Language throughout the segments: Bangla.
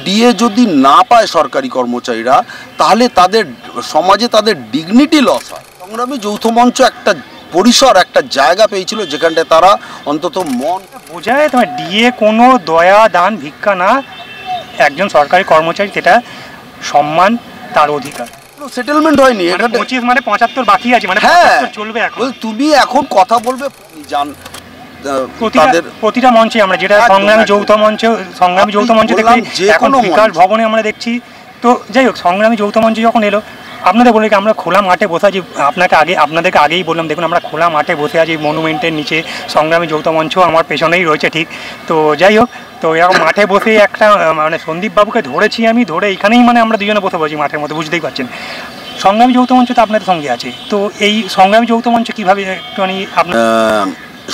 ডিএ যদি না পায় সরকারি কর্মচারীরা, তাহলে তাদের সমাজে তাদের ডিগনিটি লস হয়। সংগ্রামী যৌথ মঞ্চ একটা পরিসর, একটা জায়গা পেয়েছিল যেখানটায় তারা অন্তত মন বোঝায়। তোমার ডিএ কোনো দয়া দান ভিক্ষা না, একজন সরকারি কর্মচারী সেটা সম্মান, তার অধিকার। সেটেলমেন্ট হয়নি, 25 মানে 75 বাকি আছে, মানে 75 চলবে এখন। তুমি এখন কথা বলবে জান প্রতিটা মঞ্চে আমরা যেটা সংগ্রামী যৌথ মঞ্চ দেখি, এখন বিকাশ ভবনে আমরা দেখছি। তো যাই হোক, সংগ্রামী যৌথ মঞ্চ যখন এলো, আপনাদের বলে আমরা খোলা মাঠে বসে আছি। আপনাদেরকে আগেই বললাম, দেখুন আমরা খোলা মাঠে বসে আছি, মনুমেন্টের নিচে সংগ্রামী যৌথ মঞ্চ আমার পেছনেই রয়েছে ঠিক। তো যাই হোক, তো এরকম মাঠে বসে একটা মানে সন্দীপ বাবুকে ধরেছি আমি, ধরে এইখানেই মানে আমরা দুজনে বসে বসি মাঠের মধ্যে, বুঝতেই পারছেন। সংগ্রামী যৌথ মঞ্চ তো আপনাদের সঙ্গে আছে, তো এই সংগ্রামী যৌথ মঞ্চ কীভাবে একটুখানি আপনার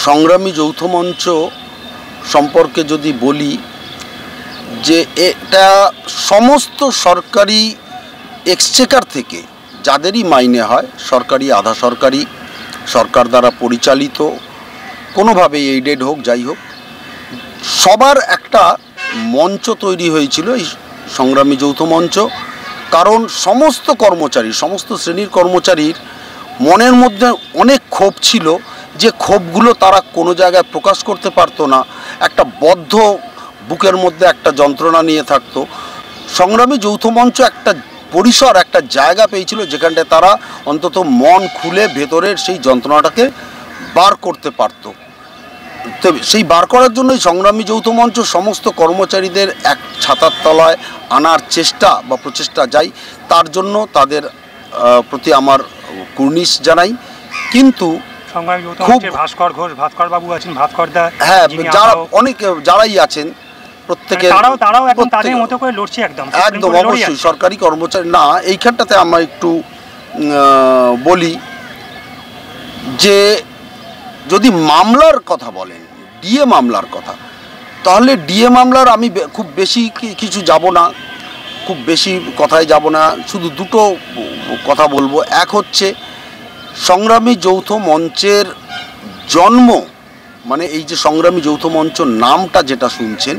সংগ্রামী যৌথ মঞ্চ সম্পর্কে যদি বলি, যে এটা সমস্ত সরকারি এক্সচেকার থেকে যাদেরই মাইনে হয়, সরকারি আধা সরকারি, সরকার দ্বারা পরিচালিত, কোনোভাবে এইডেড হোক যাই হোক, সবার একটা মঞ্চ তৈরি হয়েছিল এই সংগ্রামী যৌথ মঞ্চ। কারণ সমস্ত কর্মচারী, সমস্ত শ্রেণীর কর্মচারীর মনের মধ্যে অনেক ক্ষোভ ছিল, যে ক্ষোভগুলো তারা কোনো জায়গায় প্রকাশ করতে পারতো না, একটা বদ্ধ বুকের মধ্যে একটা যন্ত্রণা নিয়ে থাকতো। সংগ্রামী যৌথ মঞ্চ একটা পরিসর, একটা জায়গা পেয়েছিল যেখানটায় তারা অন্তত মন খুলে ভেতরের সেই যন্ত্রণাটাকে বার করতে পারত। তো সেই বার করার জন্যই সংগ্রামী যৌথ মঞ্চ সমস্ত কর্মচারীদের এক ছাতার তলায় আনার চেষ্টা বা প্রচেষ্টা যাই, তার জন্য তাদের প্রতি আমার কুর্নিশ জানাই। কিন্তু খুব ভাস্কর ঘোষ, ভাস্কর বাবু আছেন, ভাস্করদা, হ্যাঁ, যারা অনেক যারাই আছেন প্রত্যেকে তারাও এখন তাদের মতো করে লড়ছে একদম অবশ্যই সরকারি কর্মচারী না। এইখানটাতে আমরা একটু বলি যে যদি মামলার কথা বলেন, ডিএ মামলার কথা, তাহলে ডিএ মামলার আমি খুব বেশি কিছু যাব না, খুব বেশি কথায় যাব না, শুধু দুটো কথা বলবো। এক হচ্ছে সংগ্রামী যৌথ মঞ্চের জন্ম, মানে এই যে সংগ্রামী যৌথ মঞ্চ নামটা যেটা শুনছেন,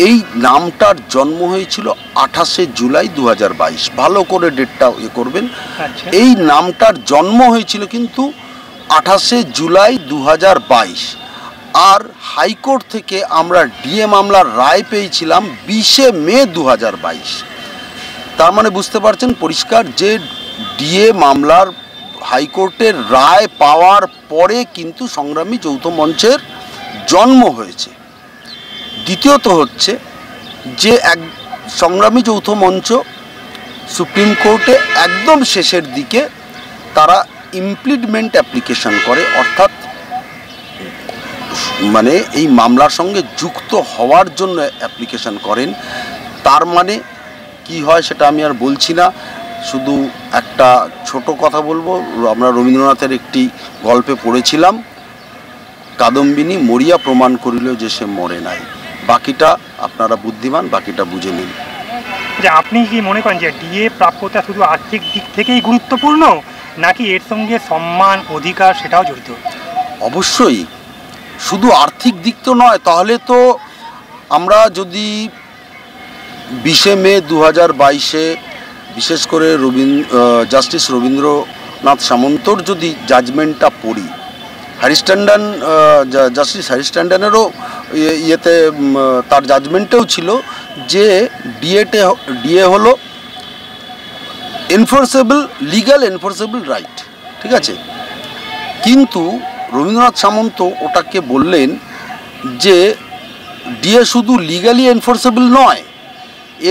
এই নামটার জন্ম হয়েছিল 28শে জুলাই 2022। ভালো করে ডেটটা করবেন। এই নামটার জন্ম হয়েছিল কিন্তু 28শে জুলাই 2022, আর হাইকোর্ট থেকে আমরা ডিএ মামলার রায় পেয়েছিলাম 20শে মে 2022। তার মানে বুঝতে পারছেন পরিষ্কার যে ডিএ মামলার হাইকোর্টের রায় পাওয়ার পরে কিন্তু সংগ্রামী যৌথ মঞ্চের জন্ম হয়েছে। দ্বিতীয়ত হচ্ছে যে সংগ্রামী যৌথ মঞ্চ সুপ্রিম কোর্টে একদম শেষের দিকে তারা ইমপ্লিডমেন্ট অ্যাপ্লিকেশন করে, অর্থাৎ মানে এই মামলার সঙ্গে যুক্ত হওয়ার জন্য অ্যাপ্লিকেশন করেন। তার মানে কি হয় সেটা আমি আর বলছি না, শুধু একটা ছোট কথা বলবো। আমরা রবীন্দ্রনাথের একটি গল্পে পড়েছিলাম, কাদম্বিনী মরিয়া প্রমাণ করিল যে সে মরে নাই। বাকিটা আপনারা বুদ্ধিমান, বাকিটা বুঝে নিন। যে আপনি কি মনে করেন যে ডিএ প্রাপ্যতা শুধু আর্থিক দিক থেকেই গুরুত্বপূর্ণ, নাকি এর সঙ্গে সম্মান অধিকার সেটাও জড়িত? অবশ্যই, শুধু আর্থিক দিক তো নয়। তাহলে তো আমরা যদি 20শে মে 2022-এ বিশেষ করে জাস্টিস রবীন্দ্রনাথ সামন্তর যদি জাজমেন্টটা পড়ি, জাস্টিস হ্যারিস ট্যান্ডনেরও ইয়েতে তার জাজমেন্টেও ছিল যে ডিএ হলো এনফোর্সেবল, লিগ্যাল এনফোর্সেবল রাইট, ঠিক আছে। কিন্তু রবীন্দ্রনাথ সামন্ত ওটাকে বললেন যে ডিএ শুধু লিগ্যালি এনফোর্সেবল নয়,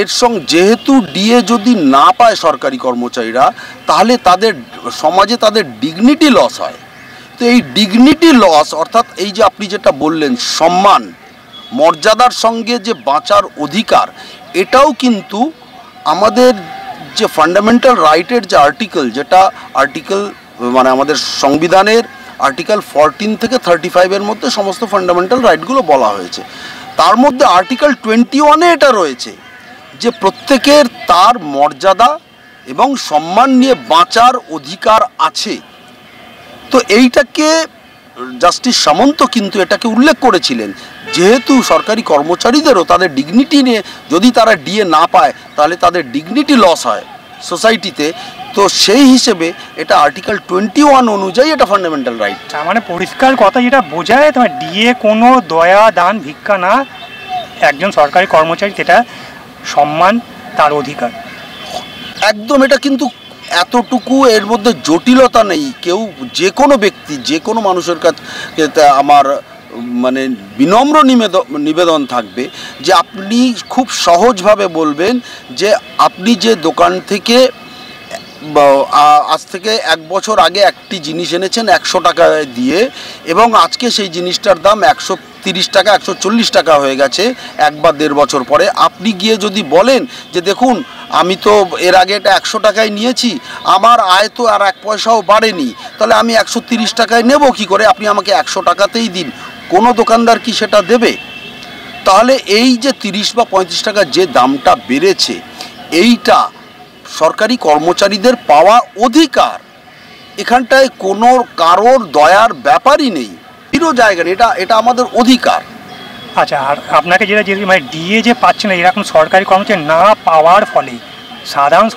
এর সঙ্গে যেহেতু ডিএ যদি না পায় সরকারি কর্মচারীরা, তাহলে তাদের সমাজে তাদের ডিগনিটি লস হয়। তো এই ডিগনিটি লস, অর্থাৎ এই যে আপনি যেটা বললেন সম্মান, মর্যাদার সঙ্গে যে বাঁচার অধিকার, এটাও কিন্তু আমাদের যে ফান্ডামেন্টাল রাইটের যে আর্টিকেল, যেটা আর্টিকেল মানে আমাদের সংবিধানের আর্টিকেল 14 থেকে 35-এর মধ্যে সমস্ত ফান্ডামেন্টাল রাইটগুলো বলা হয়েছে। তার মধ্যে আর্টিকেল 21-এ এটা রয়েছে যে প্রত্যেকের তার মর্যাদা এবং সম্মান নিয়ে বাঁচার অধিকার আছে। তো এইটাকে জাস্টিস সামন্ত কিন্তু এটাকে উল্লেখ করেছিলেন যেহেতু সরকারি কর্মচারীদেরও তাদের ডিগনিটি নিয়ে যদি তারা ডিএ না পায় তাহলে তাদের ডিগনিটি লস হয় সোসাইটিতে, তো সেই হিসেবে এটা আর্টিকেল 21 অনুযায়ী এটা ফান্ডামেন্টাল রাইট। মানে পরিষ্কার কথা যেটা বোঝায়, তোমার ডিএ কোনো দয়া দান ভিক্ষা না, একজন সরকারি কর্মচারী সেটা সম্মান, তার অধিকার একদম। এটা কিন্তু এতটুকু এর মধ্যে জটিলতা নেই। কেউ যে কোনো ব্যক্তি যে কোনো মানুষের কাছে আমার মানে বিনম্র নিবেদন থাকবে যে আপনি খুব সহজভাবে বলবেন যে আপনি যে দোকান থেকে আজ থেকে 1 বছর আগে একটি জিনিস এনেছেন 100 টাকা দিয়ে এবং আজকে সেই জিনিসটার দাম 130 টাকা 140 টাকা হয়ে গেছে 1 বা 1.5 বছর পরে, আপনি গিয়ে যদি বলেন যে দেখুন আমি তো এর আগে এটা 100 টাকায় নিয়েছি, আমার আয় তো আর 1 পয়সাও বাড়েনি, তাহলে আমি 130 টাকায় নেব কী করে, আপনি আমাকে 100 টাকাতেই দিন, কোনো দোকানদার কি সেটা দেবে? তাহলে এই যে 30 বা 35 টাকা যে দামটা বেড়েছে, এইটা সরকারি কর্মচারীদের পাওয়া অধিকার, এখানটায় কোনো কারোর দয়ার ব্যাপারই নেই, পুরো জায়গা এটা আমাদের অধিকার। আচ্ছা, আর আপনাকে যেটা মানে ডিএ যে পাচ্ছে না এরকম সরকারি কর্মচারী না পাওয়ার ফলে সাধারণ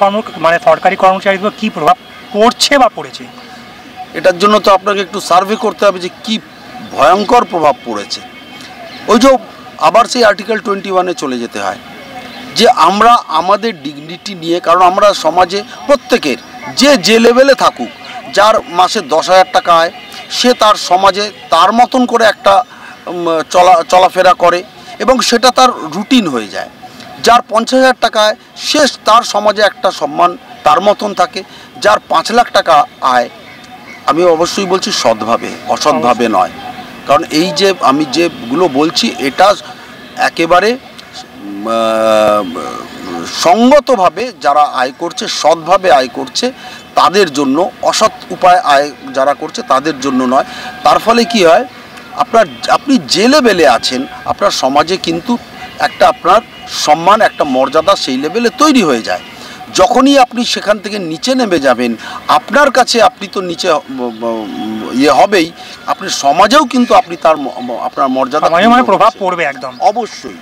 মানে সরকারি কর্মচারীদের কী প্রভাব পড়ছে বা পড়েছে? এটার জন্য তো আপনাকে একটু সার্ভে করতে হবে যে কী ভয়ঙ্কর প্রভাব পড়েছে। ওই যে আবার সেই আর্টিকেল 21-এ চলে যেতে হয় যে আমরা আমাদের ডিগনিটি নিয়ে, কারণ আমরা সমাজে প্রত্যেকের যে লেভেলে থাকুক, যার মাসে 10,000 টাকা আয় সে তার সমাজে তার মতন করে একটা চলাফেরা করে এবং সেটা তার রুটিন হয়ে যায়। যার 50,000 টাকা আয় সে তার সমাজে একটা সম্মান তার মতন থাকে। যার 5 লাখ টাকা আয়, আমি অবশ্যই বলছি সৎভাবে, অসৎভাবে নয়, কারণ এই যে আমি যেগুলো বলছি এটা একেবারে সঙ্গতভাবে যারা আয় করছে, সৎভাবে আয় করছে তাদের জন্য, অসৎ উপায় আয় যারা করছে তাদের জন্য নয়। তার ফলে কি হয়, আপনি যে লেভেলে আছেন আপনার সমাজে কিন্তু একটা আপনার সম্মান, একটা মর্যাদা সেই লেভেলে তৈরি হয়ে যায়। যখনই আপনি সেখান থেকে নিচে নেমে যাবেন আপনার কাছে, আপনি তো নিচে হবেই, আপনি সমাজেও কিন্তু আপনি তার আপনার মর্যাদা প্রভাব পড়বে একদম অবশ্যই।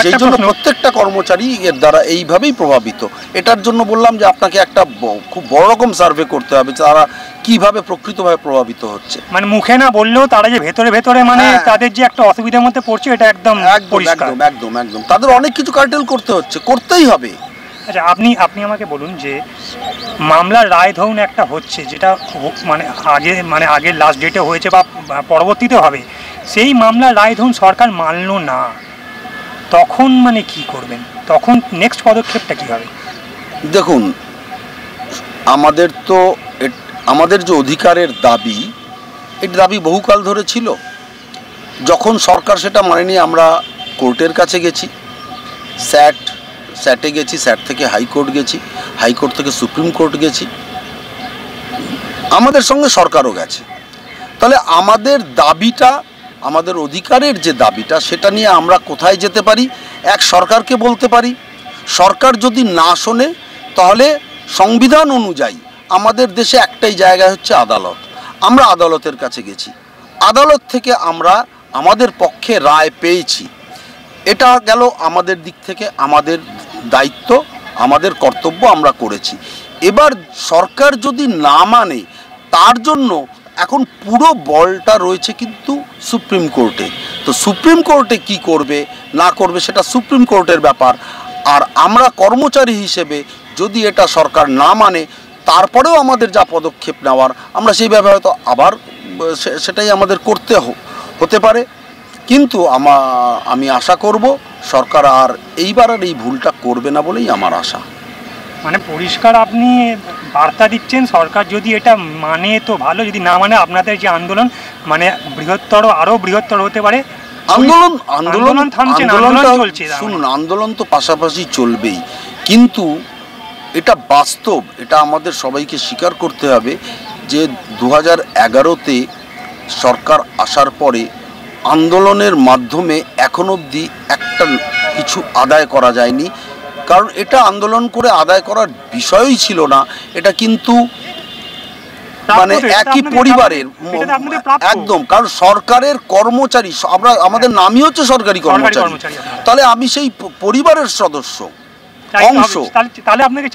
সেই জন্য প্রত্যেকটা কর্মচারী এর দ্বারা এইভাবেই প্রভাবিত। এটার জন্য বললাম যে আপনাকে একটা খুব বড় রকম সার্ভে করতে হবে তারা কিভাবে প্রকৃতভাবে প্রভাবিত হচ্ছে। মানে মুখে না বললেও তারা যে ভেতরে মানে তাদের যে একটা অসুবিধার মধ্যে পড়ছে এটা একদম পরিষ্কার। একদম তাদের অনেক কিছু কার্টেল করতে হচ্ছে, করতেই হবে। আচ্ছা, আপনি আমাকে বলুন যে মামলার রায় ধরুন একটা হচ্ছে, যেটা মানে আগের লাস্ট ডেটে হয়েছে বা পরবর্তীতে হবে, সেই মামলার রায় ধরুন সরকার মানল না, তখন মানে কি করবেন? তখন নেক্সট পদক্ষেপটা কী হবে? দেখুন, আমাদের যে অধিকারের দাবি, এই দাবি বহুকাল ধরে ছিল। যখন সরকার সেটা মানেনি আমরা কোর্টের কাছে গেছি, স্যাটে গেছি, স্যাট থেকে হাইকোর্ট গেছি, হাইকোর্ট থেকে সুপ্রিম কোর্ট গেছি, আমাদের সঙ্গে সরকারও গেছে। তাহলে আমাদের দাবিটা, আমাদের অধিকারের যে দাবিটা, সেটা নিয়ে আমরা কোথায় যেতে পারি? এক, সরকারকে বলতে পারি। সরকার যদি না শোনে তাহলে সংবিধান অনুযায়ী আমাদের দেশে একটাই জায়গা হচ্ছে আদালত। আমরা আদালতের কাছে গেছি, আদালত থেকে আমরা আমাদের পক্ষে রায় পেয়েছি। এটা গেল আমাদের দিক থেকে আমাদের দায়িত্ব, আমাদের কর্তব্য আমরা করেছি। এবার সরকার যদি না মানে, তার জন্য এখন পুরো বলটা রয়েছে কিন্তু সুপ্রিম কোর্টে। তো সুপ্রিম কোর্টে কি করবে না করবে সেটা সুপ্রিম কোর্টের ব্যাপার। আর আমরা কর্মচারী হিসেবে যদি এটা সরকার না মানে, তারপরেও আমাদের যা পদক্ষেপ নেওয়ার আমরা সেইভাবে হয়তো আবার সেটাই আমাদের করতে হতে পারে। কিন্তু আমি আশা করব সরকার আর এইবার আর এই ভুলটা করবে না বলেই আমার আশা। মানে পরিষ্কার আপনি বার্তা দিচ্ছেন, সরকার যদি এটা মানে তো ভালো, যদি না মানে আপনাদের যে আন্দোলন মানে আরো বৃহত্তর হতে পারে। আন্দোলন চলছে, শুনুন, আন্দোলন তো পাশাপাশি চলবেই, কিন্তু এটা বাস্তব, এটা আমাদের সবাইকে স্বীকার করতে হবে যে 2011-তে সরকার আসার পরে আন্দোলনের মাধ্যমে এখন অবধি একটা কিছু আদায় করা যায়নি। কারণ এটা আন্দোলন করে আদায় করার বিষয়ই ছিল না, এটা কিন্তু মানে একই পরিবারের একদম, কারণ সরকারের কর্মচারী আমরা, আমাদের নামই হচ্ছে সরকারি কর্মচারী, তাহলে আমি সেই পরিবারের সদস্য অংশ, তাহলে আপনাকে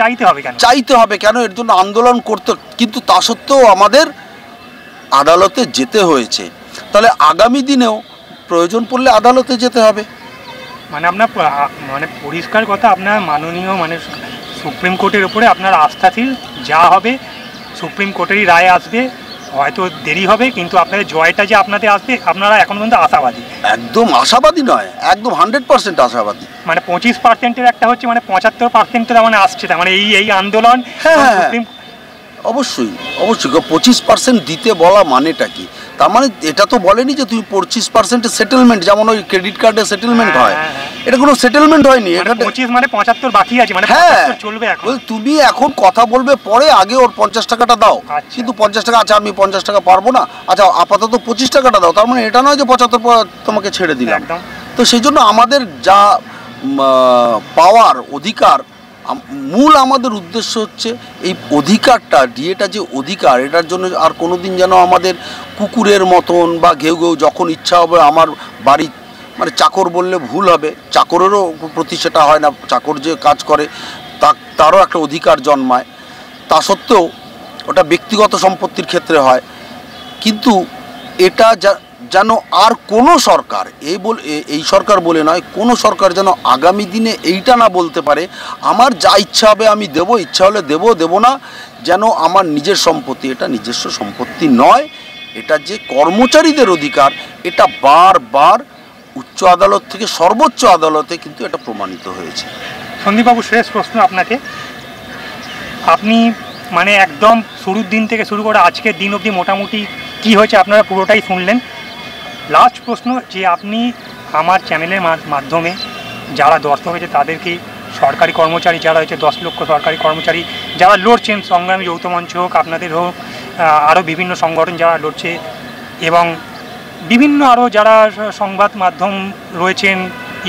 চাইতে হবে কেন এর জন্য আন্দোলন করতে, কিন্তু তা সত্ত্বেও আমাদের আদালতে যেতে হয়েছে, তাহলে আগামী দিনেও প্রয়োজন পড়লে আদালতে যেতে হবে। মানে আপনার মানে পরিষ্কার কথা, আপনার মাননীয় মানে সুপ্রিম কোর্টের উপরে আপনার আস্থাশীল, যা হবে সুপ্রিম কোর্টেরই রায় আসবে, হয়তো দেরি হবে, কিন্তু আপনাদের জয়টা যে আপনাদের আসবে আপনারা এখন পর্যন্ত আশাবাদী। একদম আশাবাদী নয়, একদম 100% আশাবাদী। মানে 25%-এর একটা হচ্ছে, মানে 75% মানে আসছে, তার মানে এই আন্দোলন। অবশ্যই 25% দিতে বলা মানেটা কি? তার মানে এটা তো বলেনি যে তুমি 25% সেটেলমেন্ট, যেমন ওই ক্রেডিট কার্ডে সেটেলমেন্ট হয়, এটা কোনো সেটেলমেন্ট হয়নি, এটা 25 মানে 75 বাকি আছে, মানে 75 চলবে এখন। তুমি এখন কথা বলবে পরে, আগে ওর 50 টাকাটা দাও, কিন্তু 50 টাকা, আচ্ছা আমি 50 টাকা পারবো না, আচ্ছা আপাতত 25 টাকাটা দাও, তার মানে এটা নয় যে 75 তোমাকে ছেড়ে দিলাম। তো সেই জন্য আমাদের যা পাওয়ার অধিকার, মূল আমাদের উদ্দেশ্য হচ্ছে এই অধিকারটা, ডিএটা যে অধিকার, এটার জন্য আর কোনোদিন যেন আমাদের কুকুরের মতন বা ঘেউ ঘেউ যখন ইচ্ছা হবে আমার বাড়ি, মানে চাকর বললে ভুল হবে, চাকরেরও প্রতি সেটা হয় না, চাকর যে কাজ করে তারও একটা অধিকার জন্মায়, তা সত্ত্বেও ওটা ব্যক্তিগত সম্পত্তির ক্ষেত্রে হয়, কিন্তু এটা যেন আর কোনো সরকার, এই সরকার বলে নয়, কোনো সরকার যেন আগামী দিনে এইটা না বলতে পারে আমার যা ইচ্ছা হবে আমি দেবো, ইচ্ছা হলে দেবো না, যেন আমার নিজের সম্পত্তি, এটা নিজস্ব সম্পত্তি নয়, এটা যে কর্মচারীদের অধিকার, এটা বারবার উচ্চ আদালত থেকে সর্বোচ্চ আদালতে কিন্তু এটা প্রমাণিত হয়েছে। সন্দীপবাবু, শেষ প্রশ্ন আপনাকে, আপনি মানে একদম শুরুর দিন থেকে শুরু করে আজকের দিন অবধি মোটামুটি কি হয়েছে আপনারা পুরোটাই শুনলেন। লাস্ট প্রশ্ন, যে আপনি আমার চ্যানেলের মাধ্যমে যারা দর্শক হয়েছে তাদেরকে, সরকারি কর্মচারী যারা হয়েছে 10 লক্ষ সরকারি কর্মচারী যারা লড়ছেন, সংগ্রামী যৌথ মঞ্চ হোক, আপনাদের হোক, আরও বিভিন্ন সংগঠন যারা লড়ছে, এবং বিভিন্ন আরও যারা সংবাদ মাধ্যম রয়েছেন,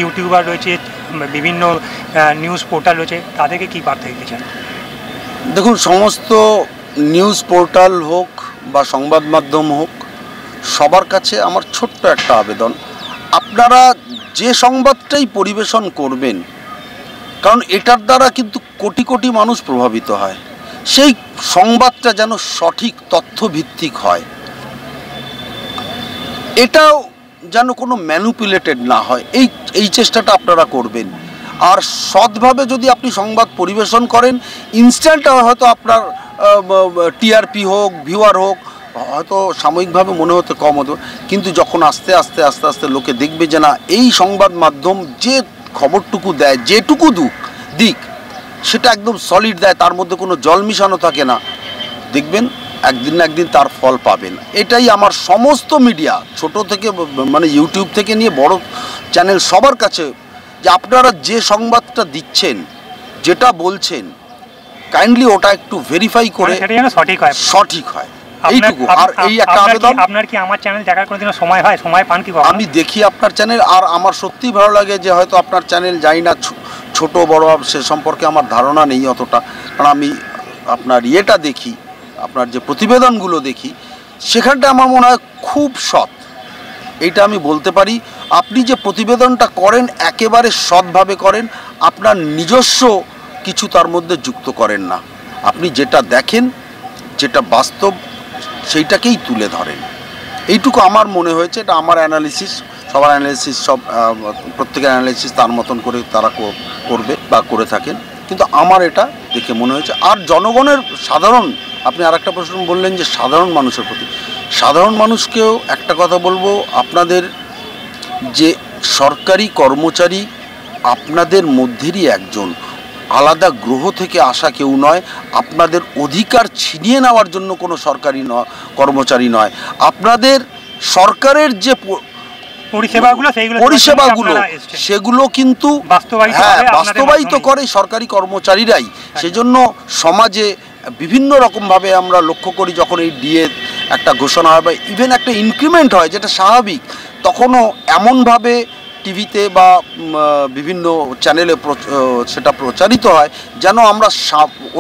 ইউটিউবার রয়েছে, বিভিন্ন নিউজ পোর্টাল রয়েছে, তাদেরকে কী বার্তা দিতে চান? দেখুন, সমস্ত নিউজ পোর্টাল হোক বা সংবাদ মাধ্যম হোক, সবার কাছে আমার ছোট্ট একটা আবেদন, আপনারা যে সংবাদটাই পরিবেশন করবেন, কারণ এটার দ্বারা কিন্তু কোটি কোটি মানুষ প্রভাবিত হয়, সেই সংবাদটা যেন সঠিক তথ্যভিত্তিক হয়, এটাও যেন কোনো ম্যানিপুলেটেড না হয়, এই চেষ্টাটা আপনারা করবেন। আর সৎভাবে যদি আপনি সংবাদ পরিবেশন করেন, ইনস্ট্যান্ট হয়তো আপনার টিআরপি হোক, ভিউয়ার হোক, হয়তো সাময়িকভাবে মনে হতে কম হতো, কিন্তু যখন আস্তে আস্তে লোকে দেখবে যে না, এই সংবাদ মাধ্যম যে খবরটুকু দেয়, যেটুকু দিক সেটা একদম সলিড দেয়, তার মধ্যে কোনো জল মিশানো থাকে না, দেখবেন একদিন না একদিন তার ফল পাবেন। এটাই আমার সমস্ত মিডিয়া, ছোট থেকে মানে ইউটিউব থেকে নিয়ে বড় চ্যানেল সবার কাছে, যে আপনারা যে সংবাদটা দিচ্ছেন, যেটা বলছেন, কাইন্ডলি ওটা একটু ভেরিফাই করে সঠিক হয়, এইটুকু। আর এই একটা আবেদন, আপনার কি আমার চ্যানেল দেখার কোনোদিনও সময় হয়? সময় পান কি? আমি দেখি আপনার চ্যানেল, আর আমার সত্যিই ভালো লাগে যে হয়তো আপনার চ্যানেল জানি না ছোট বড় সে সম্পর্কে আমার ধারণা নেই অতটা, কারণ আমি আপনার ইয়েটা দেখি, আপনার যে প্রতিবেদনগুলো দেখি, সেখানটা আমার মনে হয় খুব সৎ, এইটা আমি বলতে পারি। আপনি যে প্রতিবেদনটা করেন একেবারে সৎভাবে করেন, আপনার নিজস্ব কিছু তার মধ্যে যুক্ত করেন না, আপনি যেটা দেখেন, যেটা বাস্তব, সেইটাকেই তুলে ধরেন, এইটুকু আমার মনে হয়েছে। এটা আমার অ্যানালিসিস, সবার অ্যানালিসিস, প্রত্যেকের অ্যানালিসিস তার মতন করে তারা করবে বা করে থাকেন, কিন্তু আমার এটা দেখে মনে হয়েছে। আর জনগণের সাধারণ, আপনি আর একটা প্রশ্ন বললেন যে সাধারণ মানুষের প্রতি, সাধারণ মানুষকেও একটা কথা বলবো, আপনাদের যে সরকারি কর্মচারী আপনাদের মধ্যেরই একজন, আলাদা গ্রহ থেকে আসা কেউ নয়, আপনাদের অধিকার ছিনিয়ে নেওয়ার জন্য কোনো সরকারি কর্মচারী নয়, আপনাদের সরকারের যে পরিষেবাগুলো সেগুলো কিন্তু বাস্তবায়িত করে সরকারি কর্মচারীরাই। সেজন্য সমাজে বিভিন্ন রকমভাবে আমরা লক্ষ্য করি, যখন এই ডিএ একটা ঘোষণা হয় বা ইভেন একটা ইনক্রিমেন্ট হয়, যেটা স্বাভাবিক, তখনও এমনভাবে টিভিতে বা বিভিন্ন চ্যানেলে সেটা প্রচারিত হয় যেন আমরা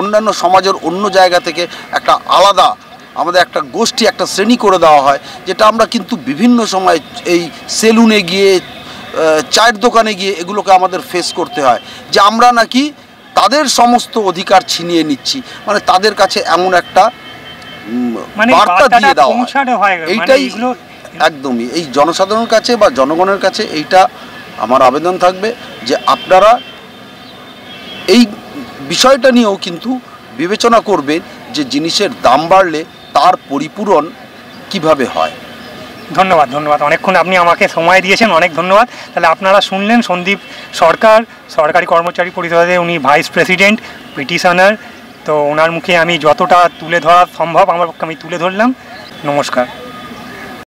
অন্যান্য সমাজের অন্য জায়গা থেকে একটা আলাদা আমাদের একটা গোষ্ঠী, একটা শ্রেণী করে দেওয়া হয়, যেটা আমরা কিন্তু বিভিন্ন সময় এই সেলুনে গিয়ে, চায়ের দোকানে গিয়ে এগুলোকে আমাদের ফেস করতে হয়, যে আমরা নাকি তাদের সমস্ত অধিকার ছিনিয়ে নিচ্ছি। মানে তাদের কাছে এমন একটা বার্তা দিয়ে দেওয়া হয়। এইটাই একদমই এই জনসাধারণের কাছে বা জনগণের কাছে এইটা আমার আবেদন থাকবে, যে আপনারা এই বিষয়টা নিয়েও কিন্তু বিবেচনা করবেন যে জিনিসের দাম বাড়লে তার পরিপূরণ কিভাবে হয়। ধন্যবাদ, ধন্যবাদ। অনেকক্ষণ আপনি আমাকে সময় দিয়েছেন, অনেক ধন্যবাদ। তাহলে আপনারা শুনলেন সন্দীপ সরকার, সরকারি কর্মচারী পরিষদে উনি ভাইস প্রেসিডেন্ট, পিটিশনার। তো ওনার মুখে আমি যতটা তুলে ধরা সম্ভব আমার পক্ষে আমি তুলে ধরলাম। নমস্কার।